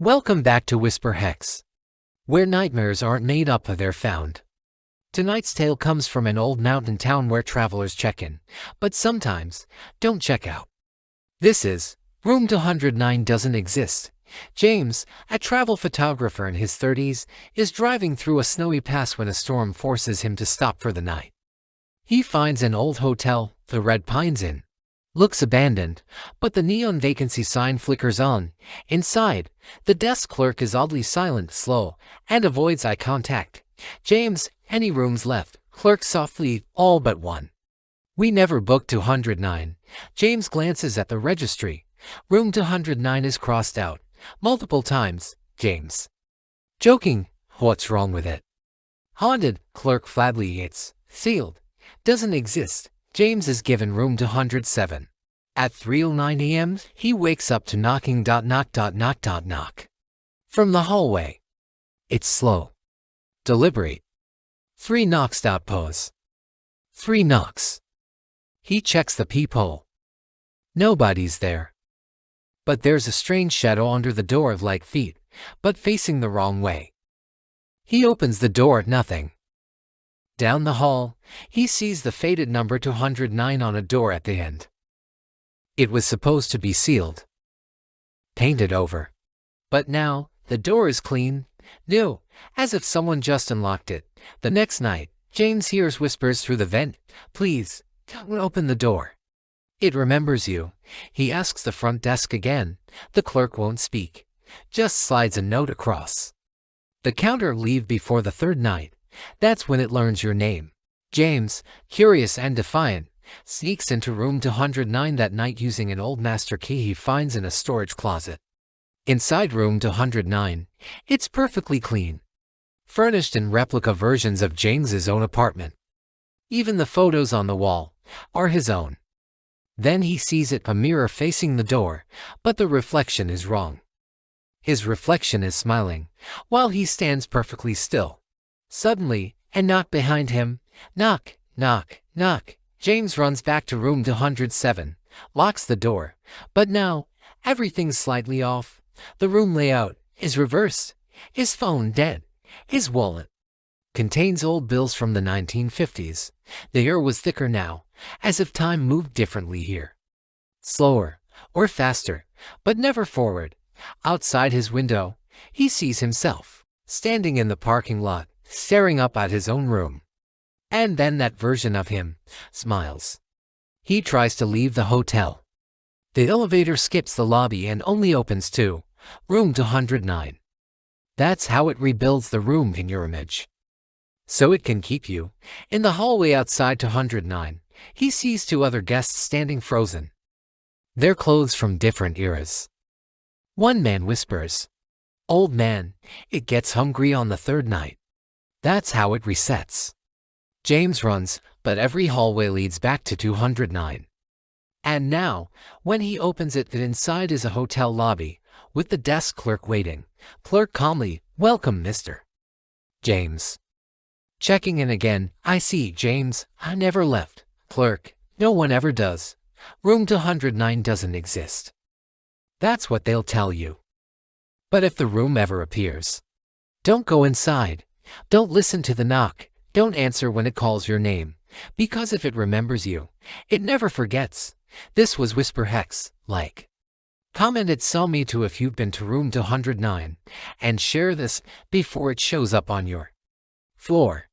Welcome back to Whisper Hex, where nightmares aren't made up, they're found. Tonight's tale comes from an old mountain town where travelers check in, but sometimes don't check out. This is Room 209 Doesn't Exist. James, a travel photographer in his 30s, is driving through a snowy pass when a storm forces him to stop for the night. He finds an old hotel, the Red Pines Inn. Looks abandoned, but the neon vacancy sign flickers on. Inside, the desk clerk is oddly silent, slow, and avoids eye contact. James, any rooms left? Clerk softly, all but one. We never booked 209. James glances at the registry. Room 209 is crossed out. Multiple times. James. Joking. What's wrong with it? Haunted. Clerk flatly, it's sealed. Doesn't exist. James is given room 207. At 3:09 a.m., he wakes up to knocking. Knock. From the hallway. It's slow. Deliberate. 3 knocks. Pause. 3 knocks. He checks the peephole. Nobody's there. But there's a strange shadow under the door, like feet, but facing the wrong way. He opens the door. Nothing. Down the hall, he sees the faded number 209 on a door at the end. It was supposed to be sealed, painted over. But now, the door is clean, new, as if someone just unlocked it. The next night, James hears whispers through the vent. Please, don't open the door. It remembers you. He asks the front desk again. The clerk won't speak, just slides a note across the counter. Leave before the third night. That's when it learns your name. James, curious and defiant, sneaks into room 209 that night using an old master key he finds in a storage closet. Inside room 209, it's perfectly clean, furnished in replica versions of James's own apartment. Even the photos on the wall are his own. Then he sees a mirror facing the door, but the reflection is wrong. His reflection is smiling, while he stands perfectly still. Suddenly, a knock behind him. Knock. James runs back to room 207, locks the door. But now, everything's slightly off. The room layout is reversed. His phone dead. His wallet contains old bills from the 1950s. The air was thicker now, as if time moved differently here. Slower, or faster, but never forward. Outside his window, he sees himself, standing in the parking lot, staring up at his own room. And then that version of him smiles. He tries to leave the hotel. The elevator skips the lobby and only opens to room 209. That's how it rebuilds the room in your image, so it can keep you. In the hallway outside 209, he sees 2 other guests standing frozen, their clothes from different eras. One man whispers, "Old man, it gets hungry on the third night." That's how it resets. James runs, but every hallway leads back to 209. And now, when he opens it, the inside is a hotel lobby, with the desk clerk waiting. Clerk calmly, "Welcome, Mr. James." Checking in again. "I see, James. I never left." Clerk, "No one ever does. Room 209 doesn't exist." That's what they'll tell you. But if the room ever appears, don't go inside. Don't listen to the knock. Don't answer when it calls your name, because if it remembers you, it never forgets. This was Whisper Hex. Like, comment it, saw me too if you've been to room 209, and share this before it shows up on your floor.